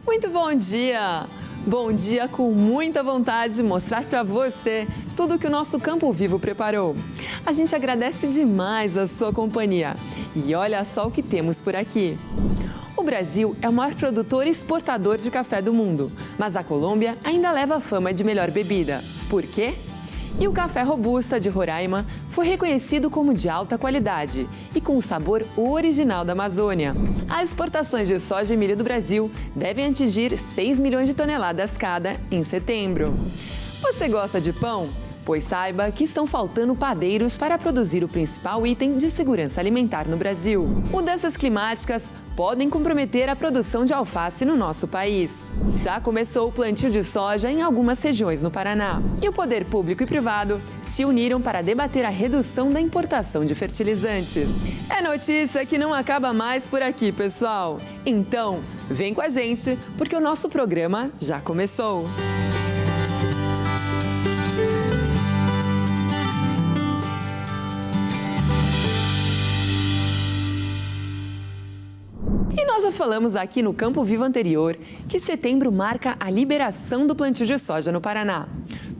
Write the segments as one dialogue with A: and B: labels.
A: Muito bom dia! Bom dia com muita vontade de mostrar para você tudo que o nosso Campo Vivo preparou. A gente agradece demais a sua companhia. E olha só o que temos por aqui. O Brasil é o maior produtor e exportador de café do mundo, mas a Colômbia ainda leva a fama de melhor bebida. Por quê? E o café Robusta de Roraima foi reconhecido como de alta qualidade e com o sabor original da Amazônia. As exportações de soja e milho do Brasil devem atingir 6 milhões de toneladas cada em setembro. Você gosta de pão? Pois saiba que estão faltando padeiros para produzir o principal item de segurança alimentar no Brasil. Mudanças climáticas podem comprometer a produção de alface no nosso país. Já começou o plantio de soja em algumas regiões no Paraná. E o poder público e privado se uniram para debater a redução da importação de fertilizantes. É notícia que não acaba mais por aqui, pessoal. Então, vem com a gente, porque o nosso programa já começou. E nós já falamos aqui no Campo Vivo anterior que setembro marca a liberação do plantio de soja no Paraná.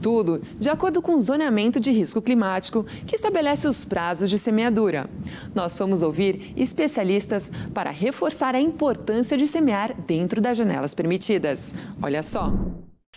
A: Tudo de acordo com o zoneamento de risco climático que estabelece os prazos de semeadura. Nós fomos ouvir especialistas para reforçar a importância de semear dentro das janelas permitidas. Olha só.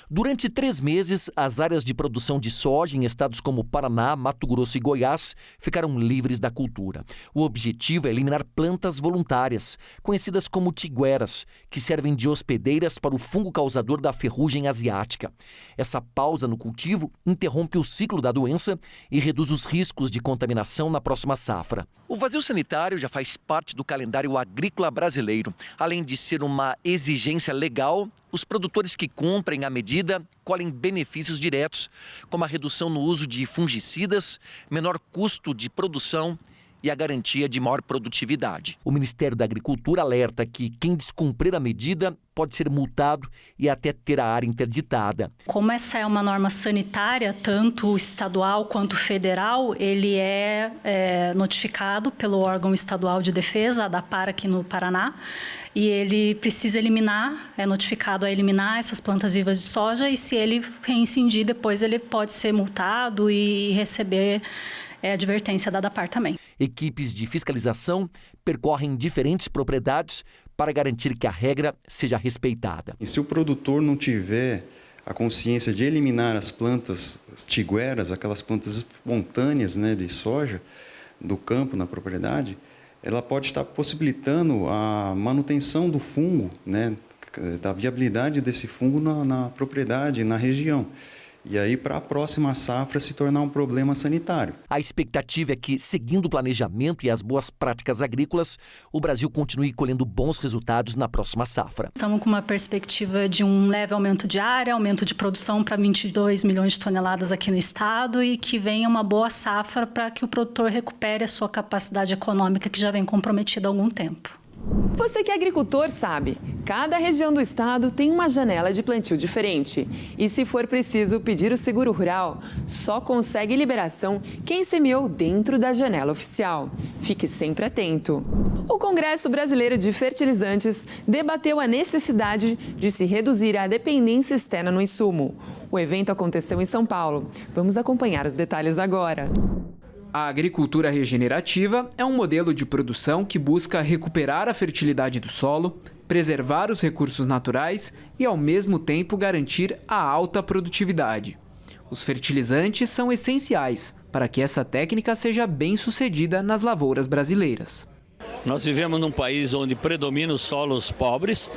B: Durante 3 meses, as áreas de produção de soja em estados como Paraná, Mato Grosso e Goiás ficaram livres da cultura. O objetivo é eliminar plantas voluntárias, conhecidas como tigueras, que servem de hospedeiras para o fungo causador da ferrugem asiática. Essa pausa no cultivo interrompe o ciclo da doença e reduz os riscos de contaminação na próxima safra. O vazio sanitário já faz parte do calendário agrícola brasileiro. Além de ser uma exigência legal, os produtores que cumprem a medida colhem benefícios diretos, como a redução no uso de fungicidas, menor custo de produção e a garantia de maior produtividade. O Ministério da Agricultura alerta que quem descumprir a medida pode ser multado e até ter a área interditada.
C: Como essa é uma norma sanitária, tanto estadual quanto federal, ele é notificado pelo órgão estadual de defesa, a ADAPAR aqui no Paraná, e ele precisa eliminar, é notificado a eliminar essas plantas vivas de soja, e se ele reincidir, depois ele pode ser multado e receber advertência da ADAPAR também.
B: Equipes de fiscalização percorrem diferentes propriedades para garantir que a regra seja respeitada.
D: E se o produtor não tiver a consciência de eliminar as plantas tigueras, aquelas plantas espontâneas, de soja, do campo na propriedade, ela pode estar possibilitando a manutenção do fungo, da viabilidade desse fungo na propriedade, na região. E aí, para a próxima safra, se tornar um problema sanitário.
B: A expectativa é que, seguindo o planejamento e as boas práticas agrícolas, o Brasil continue colhendo bons resultados na próxima safra.
C: Estamos com uma perspectiva de um leve aumento de área, aumento de produção para 22 milhões de toneladas aqui no estado e que venha uma boa safra para que o produtor recupere a sua capacidade econômica que já vem comprometida há algum tempo.
A: Você que é agricultor sabe, cada região do estado tem uma janela de plantio diferente. E se for preciso pedir o seguro rural, só consegue liberação quem semeou dentro da janela oficial. Fique sempre atento. O Congresso Brasileiro de Fertilizantes debateu a necessidade de se reduzir a dependência externa no insumo. O evento aconteceu em São Paulo. Vamos acompanhar os detalhes agora.
E: A agricultura regenerativa é um modelo de produção que busca recuperar a fertilidade do solo, preservar os recursos naturais e, ao mesmo tempo, garantir a alta produtividade. Os fertilizantes são essenciais para que essa técnica seja bem-sucedida nas lavouras brasileiras.
F: Nós vivemos num país onde predominam os solos pobres,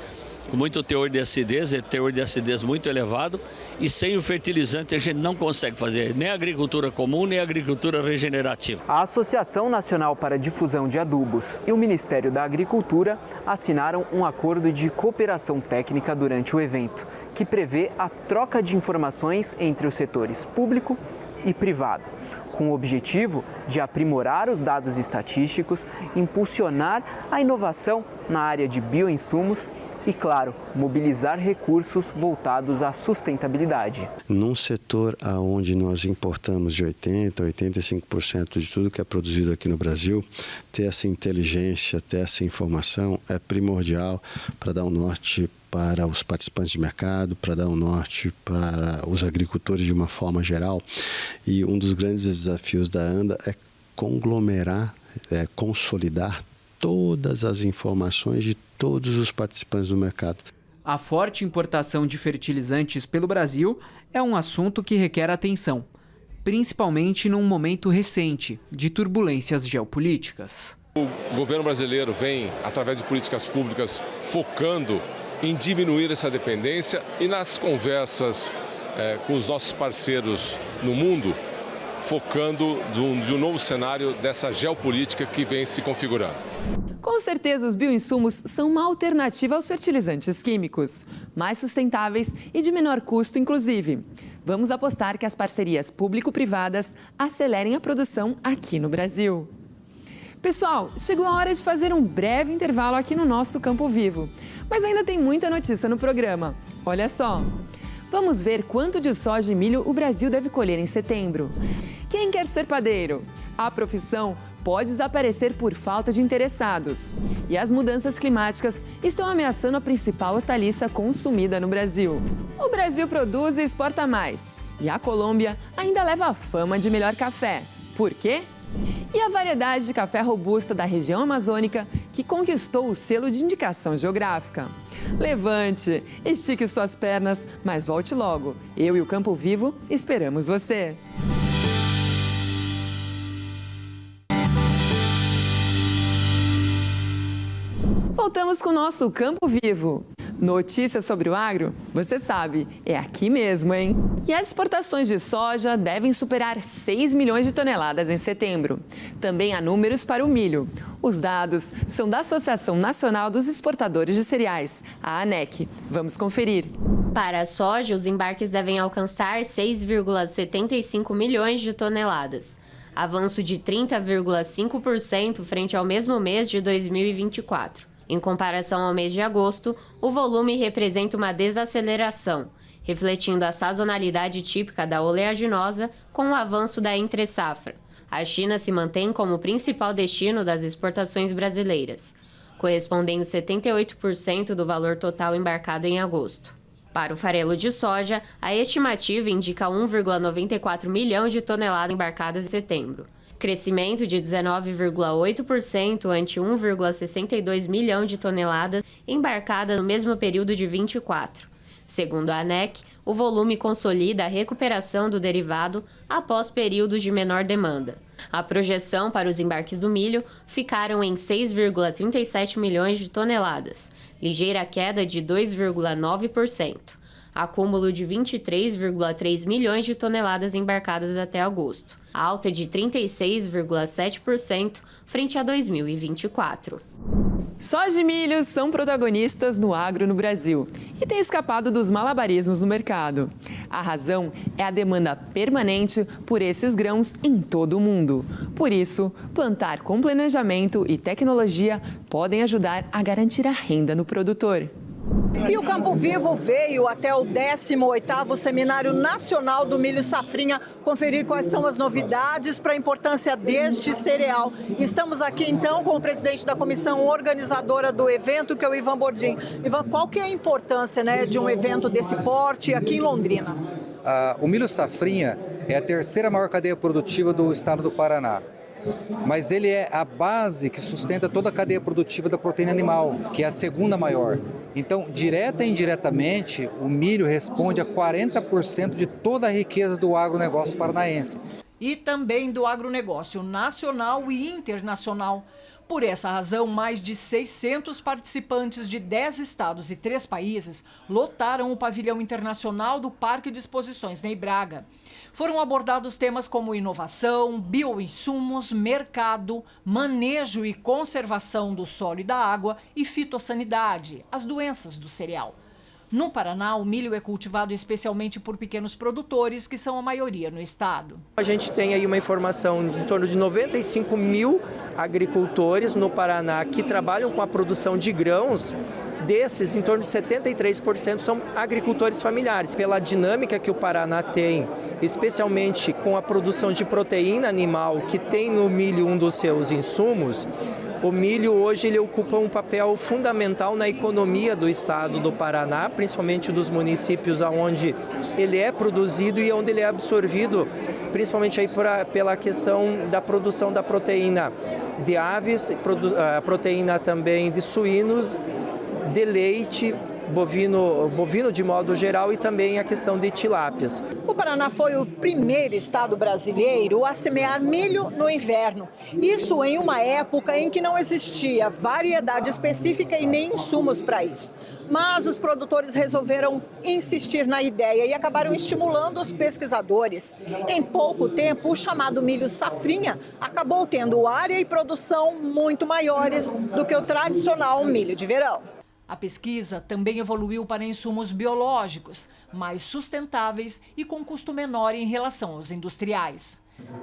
F: com muito teor de acidez muito elevado, e sem o fertilizante a gente não consegue fazer nem a agricultura comum, nem a agricultura regenerativa.
E: A Associação Nacional para a Difusão de Adubos e o Ministério da Agricultura assinaram um acordo de cooperação técnica durante o evento, que prevê a troca de informações entre os setores público e privado, com o objetivo de aprimorar os dados estatísticos, impulsionar a inovação na área de bioinsumos
G: e, claro, mobilizar recursos voltados à sustentabilidade.
H: Num setor onde nós importamos de 80% a 85% de tudo que é produzido aqui no Brasil, ter essa inteligência, ter essa informação é primordial para dar um norte para os participantes de mercado, para dar um norte para os agricultores de uma forma geral. E um dos grandes desafios da ANDA é conglomerar, consolidar todas as informações de todos os participantes do mercado.
E: A forte importação de fertilizantes pelo Brasil é um assunto que requer atenção, principalmente num momento recente de turbulências geopolíticas.
I: O governo brasileiro vem, através de políticas públicas, focando em diminuir essa dependência e nas conversas com os nossos parceiros no mundo, focando de um novo cenário dessa geopolítica que vem se configurando.
A: Com certeza, os bioinsumos são uma alternativa aos fertilizantes químicos, mais sustentáveis e de menor custo, inclusive. Vamos apostar que as parcerias público-privadas acelerem a produção aqui no Brasil. Pessoal, chegou a hora de fazer um breve intervalo aqui no nosso Campo Vivo. Mas ainda tem muita notícia no programa. Olha só! Vamos ver quanto de soja e milho o Brasil deve colher em setembro. Quem quer ser padeiro? A profissão pode desaparecer por falta de interessados. E as mudanças climáticas estão ameaçando a principal hortaliça consumida no Brasil. O Brasil produz e exporta mais. E a Colômbia ainda leva a fama de melhor café. Por quê? E a variedade de café robusta da região amazônica que conquistou o selo de indicação geográfica. Levante, estique suas pernas, mas volte logo. Eu e o Campo Vivo esperamos você. Voltamos com o nosso Campo Vivo. Notícias sobre o agro, você sabe, é aqui mesmo, hein? E as exportações de soja devem superar 6 milhões de toneladas em setembro. Também há números para o milho. Os dados são da Associação Nacional dos Exportadores de Cereais, a ANEC. Vamos conferir.
J: Para a soja, os embarques devem alcançar 6,75 milhões de toneladas, avanço de 30,5% frente ao mesmo mês de 2024. Em comparação ao mês de agosto, o volume representa uma desaceleração, refletindo a sazonalidade típica da oleaginosa com o avanço da entre-safra. A China se mantém como principal destino das exportações brasileiras, correspondendo 78% do valor total embarcado em agosto. Para o farelo de soja, a estimativa indica 1,94 milhão de toneladas embarcadas em setembro. Crescimento de 19,8% ante 1,62 milhão de toneladas embarcadas no mesmo período de 24. Segundo a ANEC, o volume consolida a recuperação do derivado após períodos de menor demanda. A projeção para os embarques do milho ficaram em 6,37 milhões de toneladas, ligeira queda de 2,9%. Acúmulo de 23,3 milhões de toneladas embarcadas até agosto, alta de 36,7% frente a 2024.
A: Soja e milho são protagonistas no agro no Brasil e têm escapado dos malabarismos no mercado. A razão é a demanda permanente por esses grãos em todo o mundo. Por isso, plantar com planejamento e tecnologia podem ajudar a garantir a renda no produtor.
K: E o Campo Vivo veio até o 18º Seminário Nacional do Milho Safrinha conferir quais são as novidades para a importância deste cereal. Estamos aqui então com o presidente da comissão organizadora do evento, que é o Ivan Bordim. Ivan, qual que é a importância, de um evento desse porte aqui em Londrina?
L: O milho safrinha é a terceira maior cadeia produtiva do estado do Paraná. Mas ele é a base que sustenta toda a cadeia produtiva da proteína animal, que é a segunda maior. Então, direta e indiretamente, o milho responde a 40% de toda a riqueza do agronegócio paranaense.
K: E também do agronegócio nacional e internacional. Por essa razão, mais de 600 participantes de 10 estados e 3 países lotaram o pavilhão internacional do Parque de Exposições Ney Braga. Foram abordados temas como inovação, bioinsumos, mercado, manejo e conservação do solo e da água e fitossanidade, as doenças do cereal. No Paraná, o milho é cultivado especialmente por pequenos produtores, que são a maioria no estado.
G: A gente tem aí uma informação de em torno de 95 mil agricultores no Paraná que trabalham com a produção de grãos
M: desses, em torno de 73% são agricultores familiares. Pela dinâmica que o Paraná tem, especialmente com a produção de proteína animal, que tem no milho um dos seus insumos, o milho hoje ele ocupa um papel fundamental na economia do estado do Paraná, principalmente dos municípios onde ele é produzido e onde ele é absorvido, principalmente aí pela questão da produção da proteína de aves, proteína também de suínos, de leite, bovino de modo geral e também a questão de tilápias.
N: O Paraná foi o primeiro estado brasileiro a semear milho no inverno. Isso em uma época em que não existia variedade específica e nem insumos para isso. Mas os produtores resolveram insistir na ideia e acabaram estimulando os pesquisadores. Em pouco tempo, o chamado milho safrinha acabou tendo área e produção muito maiores do que o tradicional milho de verão.
K: A pesquisa também evoluiu para insumos biológicos, mais sustentáveis e com custo menor em relação aos industriais.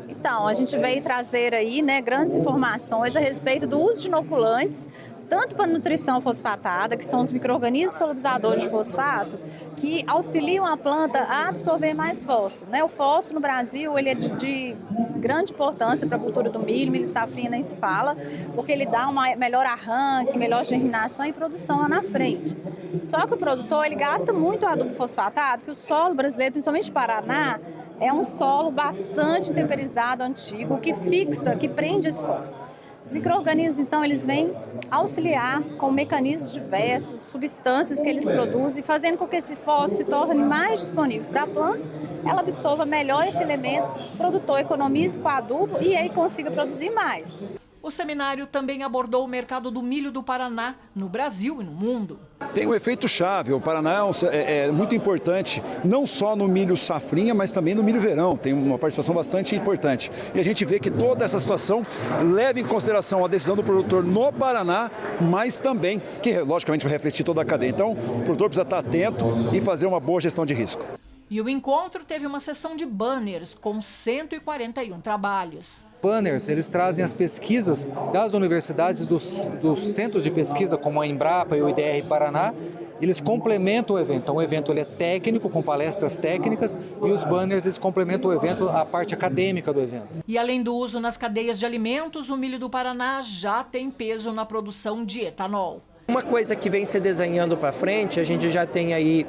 O: Então, a gente veio trazer aí, grandes informações a respeito do uso de inoculantes, tanto para nutrição fosfatada, que são os micro-organismos solubilizadores de fosfato, que auxiliam a planta a absorver mais fósforo. O fósforo no Brasil ele é de grande importância para a cultura do milho safrinha nem se fala, porque ele dá uma melhor arranque, melhor germinação e produção lá na frente. Só que o produtor ele gasta muito adubo fosfatado, que o solo brasileiro, principalmente Paraná, é um solo bastante temperizado, antigo, que fixa, que prende esse fósforo. Os micro-organismos, então, eles vêm auxiliar com mecanismos diversos, substâncias que eles produzem, fazendo com que esse fósforo se torne mais disponível para a planta, ela absorva melhor esse elemento, o produtor economize com adubo e aí consiga produzir mais.
K: O seminário também abordou o mercado do milho do Paraná, no Brasil e no mundo.
P: Tem um efeito chave, o Paraná é muito importante, não só no milho safrinha, mas também no milho verão, tem uma participação bastante importante. E a gente vê que toda essa situação leva em consideração a decisão do produtor no Paraná, mas também, que logicamente vai refletir toda a cadeia. Então, o produtor precisa estar atento e fazer uma boa gestão de risco.
K: E o encontro teve uma sessão de banners com 141 trabalhos.
L: Banners, eles trazem as pesquisas das universidades, dos centros de pesquisa, como a Embrapa e o IDR Paraná. Eles complementam o evento. Então, o evento ele é técnico, com palestras técnicas, e os banners eles complementam o evento, a parte acadêmica do evento.
K: E além do uso nas cadeias de alimentos, o milho do Paraná já tem peso na produção de etanol.
M: Uma coisa que vem se desenhando para frente, a gente já tem aí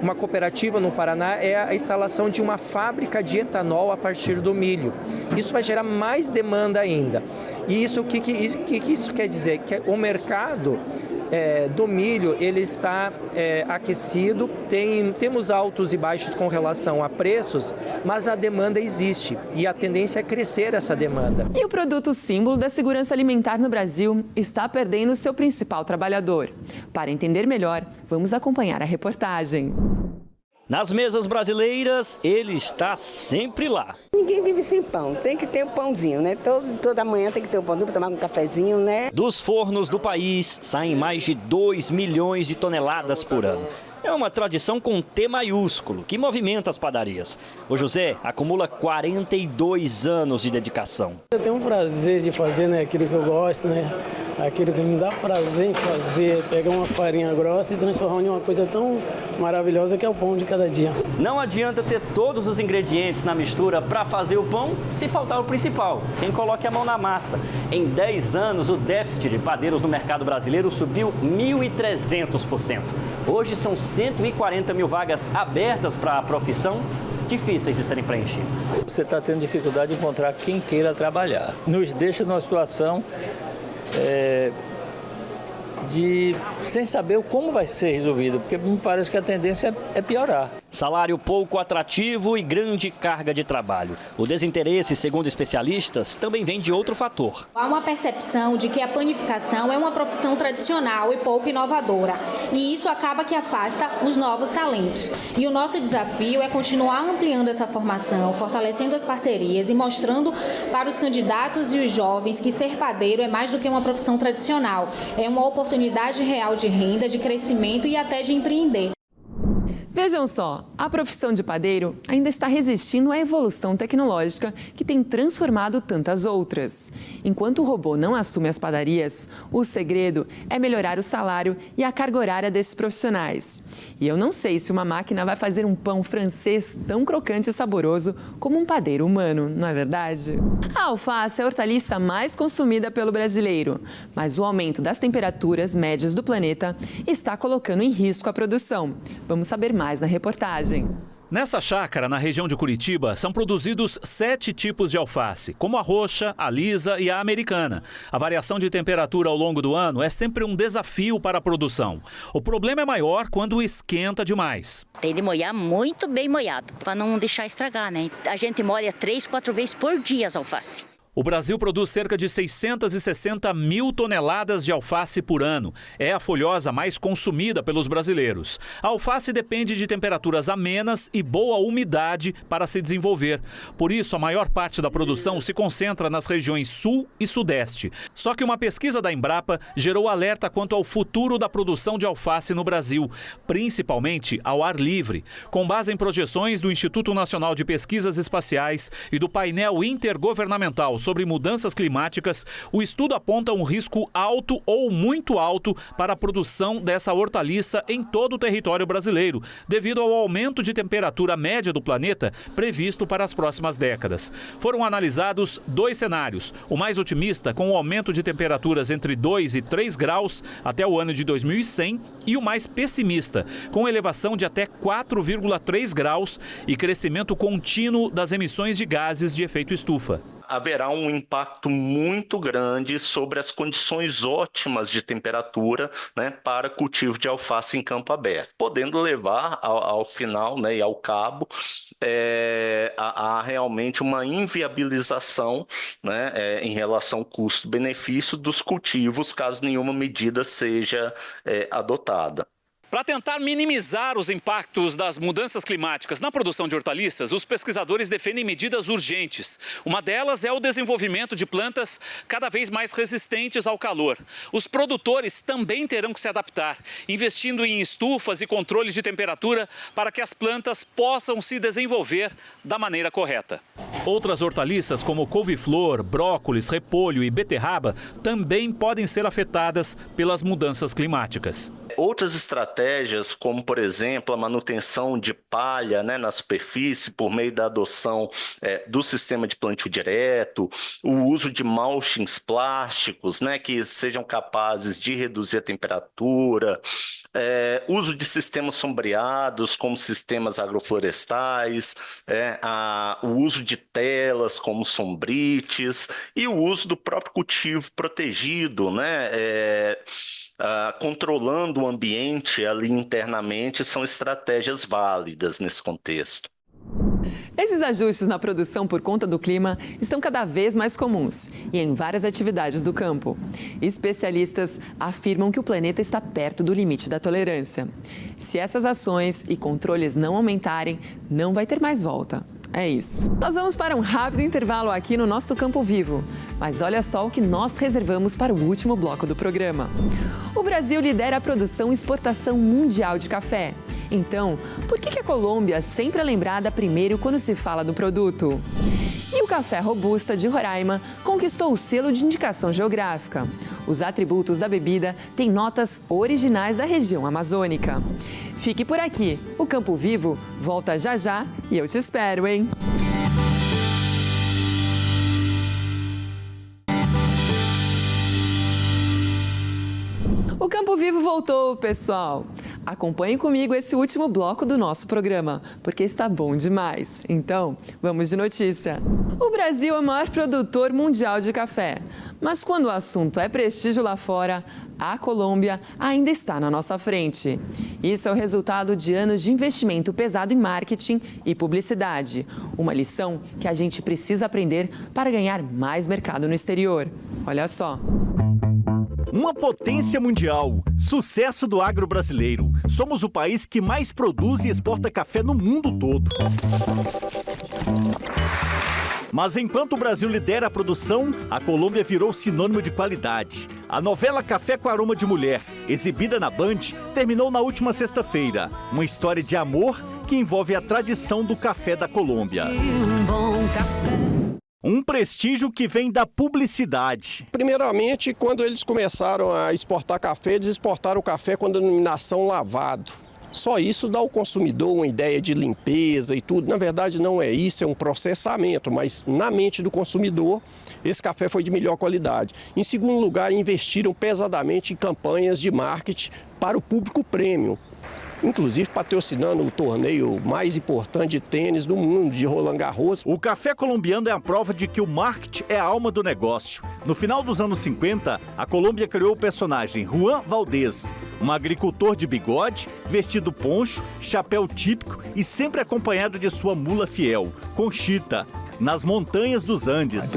M: uma cooperativa no Paraná, é a instalação de uma fábrica de etanol a partir do milho. Isso vai gerar mais demanda ainda. E isso, o que isso quer dizer? Que o mercado do milho ele está aquecido, temos altos e baixos com relação a preços, mas a demanda existe e a tendência é crescer essa demanda.
A: E o produto símbolo da segurança alimentar no Brasil está perdendo seu principal trabalhador. Para entender melhor, vamos acompanhar a reportagem.
Q: Nas mesas brasileiras, ele está sempre lá.
R: Ninguém vive sem pão, tem que ter o pãozinho, né? Toda manhã tem que ter o pãozinho para tomar um cafezinho, né?
Q: Dos fornos do país, saem mais de 2 milhões de toneladas por ano. É uma tradição com T maiúsculo, que movimenta as padarias. O José acumula 42 anos de dedicação.
S: Eu tenho um prazer de fazer, aquilo que eu gosto, aquilo que me dá prazer em fazer, pegar uma farinha grossa e transformar em uma coisa tão maravilhosa que é o pão de cada dia.
Q: Não adianta ter todos os ingredientes na mistura para fazer o pão se faltar o principal, quem coloque a mão na massa. Em 10 anos, o déficit de padeiros no mercado brasileiro subiu 1.300%. Hoje são 140 mil vagas abertas para a profissão, difíceis de serem preenchidas.
T: Você está tendo dificuldade de encontrar quem queira trabalhar. Nos deixa numa situação sem saber como vai ser resolvido, porque me parece que a tendência é piorar.
Q: Salário pouco atrativo e grande carga de trabalho. O desinteresse, segundo especialistas, também vem de outro fator.
U: Há uma percepção de que a panificação é uma profissão tradicional e pouco inovadora. E isso acaba que afasta os novos talentos. E o nosso desafio é continuar ampliando essa formação, fortalecendo as parcerias e mostrando para os candidatos e os jovens que ser padeiro é mais do que uma profissão tradicional. É uma oportunidade real de renda, de crescimento e até de empreender.
A: Vejam só, a profissão de padeiro ainda está resistindo à evolução tecnológica que tem transformado tantas outras. Enquanto o robô não assume as padarias, o segredo é melhorar o salário e a carga horária desses profissionais. E eu não sei se uma máquina vai fazer um pão francês tão crocante e saboroso como um padeiro humano, não é verdade? A alface é a hortaliça mais consumida pelo brasileiro, mas o aumento das temperaturas médias do planeta está colocando em risco a produção. Vamos saber mais na reportagem.
D: Nessa chácara, na região de Curitiba, são produzidos 7 tipos de alface, como a roxa, a lisa e a americana. A variação de temperatura ao longo do ano é sempre um desafio para a produção. O problema é maior quando esquenta demais.
V: Tem de molhar muito bem molhado, para não deixar estragar, né? A gente molha 3, 4 vezes por dia as alface.
D: O Brasil produz cerca de 660 mil toneladas de alface por ano. É a folhosa mais consumida pelos brasileiros. A alface depende de temperaturas amenas e boa umidade para se desenvolver. Por isso, a maior parte da produção se concentra nas regiões sul e sudeste. Só que uma pesquisa da Embrapa gerou alerta quanto ao futuro da produção de alface no Brasil, principalmente ao ar livre. Com base em projeções do Instituto Nacional de Pesquisas Espaciais e do painel intergovernamental sobre mudanças climáticas, o estudo aponta um risco alto ou muito alto para a produção dessa hortaliça em todo o território brasileiro, devido ao aumento de temperatura média do planeta previsto para as próximas décadas. Foram analisados 2 cenários, o mais otimista com o aumento de temperaturas entre 2 e 3 graus até o ano de 2100 e o mais pessimista, com elevação de até 4,3 graus e crescimento contínuo das emissões de gases de efeito estufa.
W: Haverá um impacto muito grande sobre as condições ótimas de temperatura, né, para cultivo de alface em campo aberto, podendo levar ao final, né, e ao cabo a realmente uma inviabilização, né, em relação custo-benefício dos cultivos, caso nenhuma medida seja adotada.
D: Para tentar minimizar os impactos das mudanças climáticas na produção de hortaliças, os pesquisadores defendem medidas urgentes. Uma delas é o desenvolvimento de plantas cada vez mais resistentes ao calor. Os produtores também terão que se adaptar, investindo em estufas e controles de temperatura para que as plantas possam se desenvolver da maneira correta. Outras hortaliças, como couve-flor, brócolis, repolho e beterraba, também podem ser afetadas pelas mudanças climáticas.
W: Outras estratégias, como por exemplo a manutenção de palha, né, na superfície por meio da adoção do sistema de plantio direto, o uso de mulchings plásticos, né, que sejam capazes de reduzir a temperatura, uso de sistemas sombreados como sistemas agroflorestais, o uso de telas como sombrites e o uso do próprio cultivo protegido, né, controlando o ambiente ali internamente, são estratégias válidas nesse contexto.
A: Esses ajustes na produção por conta do clima estão cada vez mais comuns e em várias atividades do campo. Especialistas afirmam que o planeta está perto do limite da tolerância. Se essas ações e controles não aumentarem, não vai ter mais volta. É isso. Nós vamos para um rápido intervalo aqui no nosso Campo Vivo. Mas olha só o que nós reservamos para o último bloco do programa. O Brasil lidera a produção e exportação mundial de café. Então, por que a Colômbia sempre é lembrada primeiro quando se fala do produto? E o café Robusta de Roraima conquistou o selo de indicação geográfica. Os atributos da bebida têm notas originais da região amazônica. Fique por aqui, o Campo Vivo volta já já e eu te espero, hein? O Campo Vivo voltou, pessoal! Acompanhe comigo esse último bloco do nosso programa, porque está bom demais. Então, vamos de notícia. O Brasil é o maior produtor mundial de café, mas quando o assunto é prestígio lá fora, a Colômbia ainda está na nossa frente. Isso é o resultado de anos de investimento pesado em marketing e publicidade. Uma lição que a gente precisa aprender para ganhar mais mercado no exterior. Olha só.
X: Uma potência mundial, sucesso do agro brasileiro. Somos o país que mais produz e exporta café no mundo todo. Mas enquanto o Brasil lidera a produção, a Colômbia virou sinônimo de qualidade. A novela Café com Aroma de Mulher, exibida na Band, terminou na última sexta-feira. Uma história de amor que envolve a tradição do café da Colômbia. Um prestígio que vem da publicidade.
B: Primeiramente, quando eles começaram a exportar café, eles exportaram o café com a denominação lavado. Só isso dá ao consumidor uma ideia de limpeza e tudo. Na verdade, não é isso, é um processamento, mas na mente do consumidor, esse café foi de melhor qualidade. Em segundo lugar, investiram pesadamente em campanhas de marketing para o público premium. Inclusive patrocinando o torneio mais importante de tênis do mundo, de Roland Garros.
X: O café colombiano é a prova de que o marketing é a alma do negócio. No final dos anos 50, a Colômbia criou o personagem Juan Valdez, um agricultor de bigode, vestido poncho, chapéu típico e sempre acompanhado de sua mula fiel, Conchita, nas montanhas dos Andes.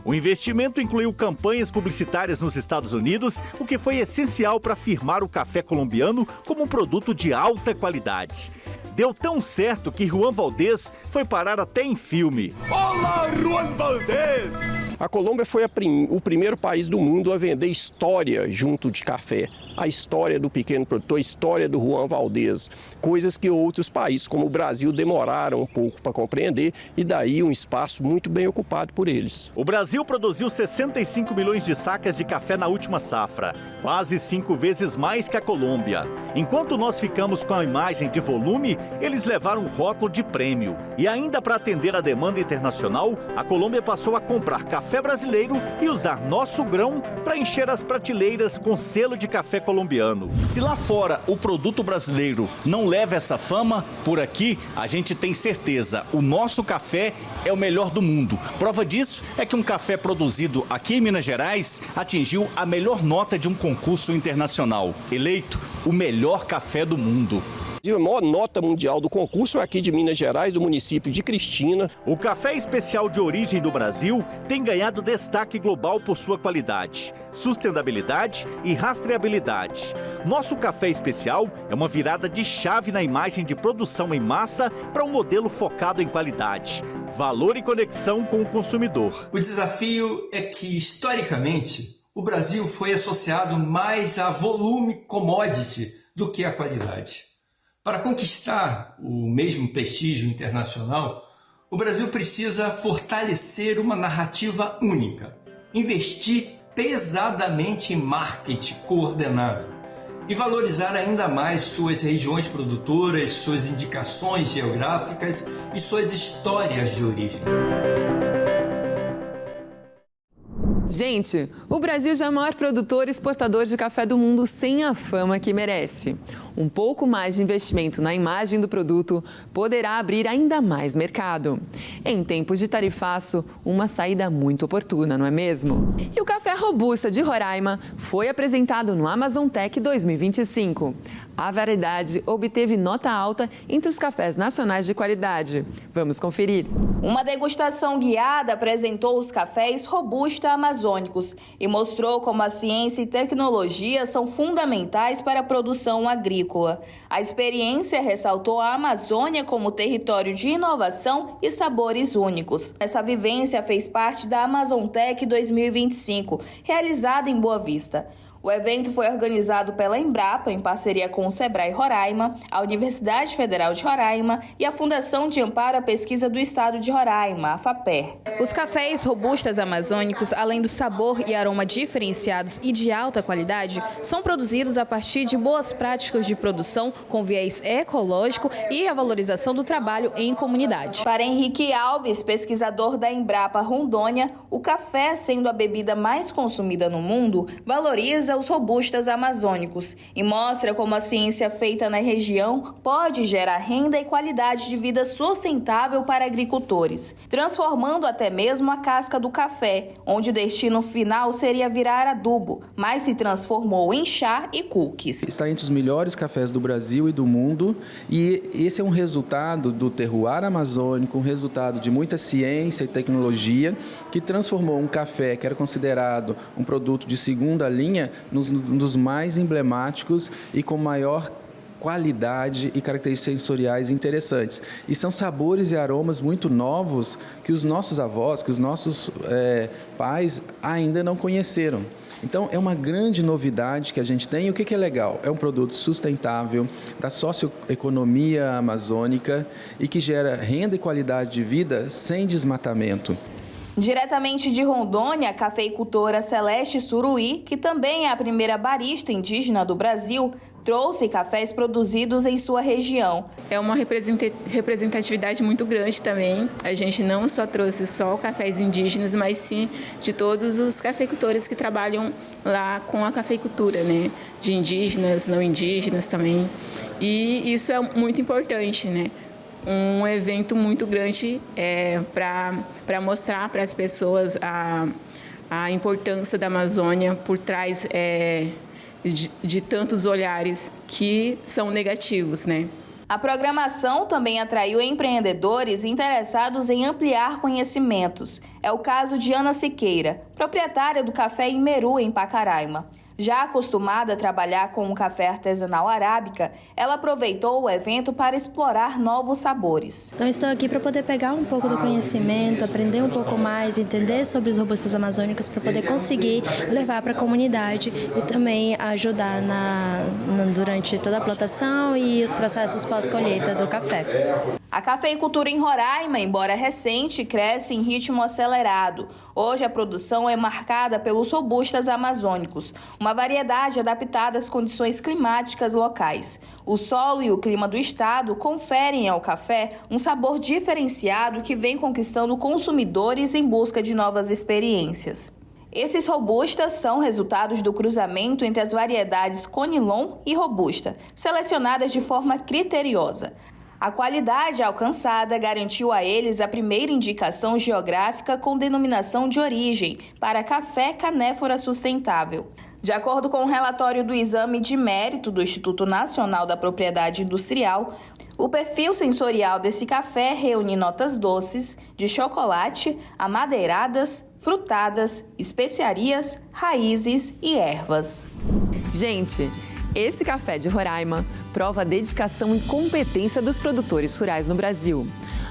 X: O investimento incluiu campanhas publicitárias nos Estados Unidos, o que foi essencial para afirmar o café colombiano como um produto de alta qualidade. Deu tão certo que Juan Valdez foi parar até em filme.
B: Olá, Juan Valdez! A Colômbia foi o primeiro país do mundo a vender história junto de café. A história do pequeno produtor, a história do Juan Valdez. Coisas que outros países, como o Brasil, demoraram um pouco para compreender e daí um espaço muito bem ocupado por eles.
X: O Brasil produziu 65 milhões de sacas de café na última safra, quase 5 vezes mais que a Colômbia. Enquanto nós ficamos com a imagem de volume, eles levaram o rótulo de prêmio. E ainda para atender a demanda internacional, a Colômbia passou a comprar café brasileiro e usar nosso grão para encher as prateleiras com selo de café colombiano.
C: Se lá fora o produto brasileiro não leva essa fama, por aqui a gente tem certeza, o nosso café é o melhor do mundo. Prova disso é que um café produzido aqui em Minas Gerais atingiu a melhor nota de um concurso internacional, eleito o melhor café do mundo.
B: A maior nota mundial do concurso é aqui de Minas Gerais, do município de Cristina.
X: O café especial de origem do Brasil tem ganhado destaque global por sua qualidade, sustentabilidade e rastreabilidade. Nosso café especial é uma virada de chave na imagem de produção em massa para um modelo focado em qualidade, valor e conexão com o consumidor.
F: O desafio é que, historicamente, o Brasil foi associado mais a volume commodity do que a qualidade. Para conquistar o mesmo prestígio internacional, o Brasil precisa fortalecer uma narrativa única, investir pesadamente em marketing coordenado e valorizar ainda mais suas regiões produtoras, suas indicações geográficas e suas histórias de origem.
A: Gente, o Brasil já é o maior produtor e exportador de café do mundo sem a fama que merece. Um pouco mais de investimento na imagem do produto poderá abrir ainda mais mercado. Em tempos de tarifaço, uma saída muito oportuna, não é mesmo? E o café Robusta de Roraima foi apresentado no Amazon Tech 2025. A variedade obteve nota alta entre os cafés nacionais de qualidade. Vamos conferir.
U: Uma degustação guiada apresentou os cafés Robusta amazônicos e mostrou como a ciência e tecnologia são fundamentais para a produção agrícola. A experiência ressaltou a Amazônia como território de inovação e sabores únicos. Essa vivência fez parte da Amazon Tech 2025, realizada em Boa Vista. O evento foi organizado pela Embrapa, em parceria com o Sebrae Roraima, a Universidade Federal de Roraima e a Fundação de Amparo à Pesquisa do Estado de Roraima, a FAPER.
H: Os cafés robustas amazônicos, além do sabor e aroma diferenciados e de alta qualidade, são produzidos a partir de boas práticas de produção com viés ecológico e a valorização do trabalho em comunidade.
U: Para Henrique Alves, pesquisador da Embrapa Rondônia, o café, sendo a bebida mais consumida no mundo, valoriza os robustas amazônicos e mostra como a ciência feita na região pode gerar renda e qualidade de vida sustentável para agricultores, transformando até mesmo a casca do café, onde o destino final seria virar adubo, mas se transformou em chá e cookies.
Y: Está entre os melhores cafés do Brasil e do mundo, e esse é um resultado do terroir amazônico, um resultado de muita ciência e tecnologia que transformou um café que era considerado um produto de segunda linha um dos mais emblemáticos e com maior qualidade e características sensoriais interessantes. E são sabores e aromas muito novos que os nossos avós, que os nossos pais ainda não conheceram. Então, é uma grande novidade que a gente tem. E o que é legal? É um produto sustentável, da socioeconomia amazônica e que gera renda e qualidade de vida sem desmatamento.
H: Diretamente de Rondônia, a cafeicultora Celeste Suruí, que também é a primeira barista indígena do Brasil, trouxe cafés produzidos em sua região.
E: É uma representatividade muito grande também. A gente não só trouxe só cafés indígenas, mas sim de todos os cafeicultores que trabalham lá com a cafeicultura, né? De indígenas, não indígenas também. E isso é muito importante, né? Um evento muito grande para mostrar para as pessoas a importância da Amazônia por trás de tantos olhares que são negativos, né?
H: A programação também atraiu empreendedores interessados em ampliar conhecimentos. É o caso de Ana Siqueira, proprietária do Café Imeru, em Pacaraima. Já acostumada a trabalhar com um café artesanal arábica, ela aproveitou o evento para explorar novos sabores.
G: Então estou aqui para poder pegar um pouco do conhecimento, aprender um pouco mais, entender sobre os robustos amazônicos para poder conseguir levar para a comunidade e também ajudar durante toda a plantação e os processos pós-colheita do café.
H: A cafeicultura em Roraima, embora recente, cresce em ritmo acelerado. Hoje a produção é marcada pelos robustas amazônicos, uma variedade adaptada às condições climáticas locais. O solo e o clima do estado conferem ao café um sabor diferenciado que vem conquistando consumidores em busca de novas experiências. Esses robustas são resultados do cruzamento entre as variedades Conilon e Robusta, selecionadas de forma criteriosa. A qualidade alcançada garantiu a eles a primeira indicação geográfica com denominação de origem para café canéfora sustentável. De acordo com o relatório do Exame de Mérito do Instituto Nacional da Propriedade Industrial, o perfil sensorial desse café reúne notas doces, de chocolate, amadeiradas, frutadas, especiarias, raízes e ervas.
A: Gente, esse café de Roraima prova a dedicação e competência dos produtores rurais no Brasil.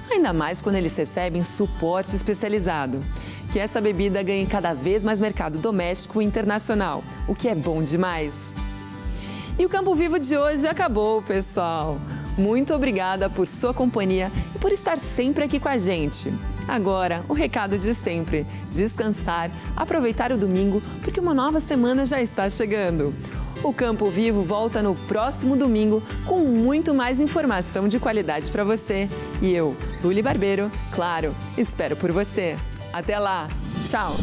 A: Ainda mais quando eles recebem suporte especializado. Que essa bebida ganhe cada vez mais mercado doméstico e internacional, o que é bom demais. E o Campo Vivo de hoje acabou, pessoal. Muito obrigada por sua companhia e por estar sempre aqui com a gente. Agora, o recado de sempre: descansar, aproveitar o domingo, porque uma nova semana já está chegando. O Campo Vivo volta no próximo domingo com muito mais informação de qualidade para você. E eu, Luli Barbeiro, claro, espero por você. Até lá. Tchau.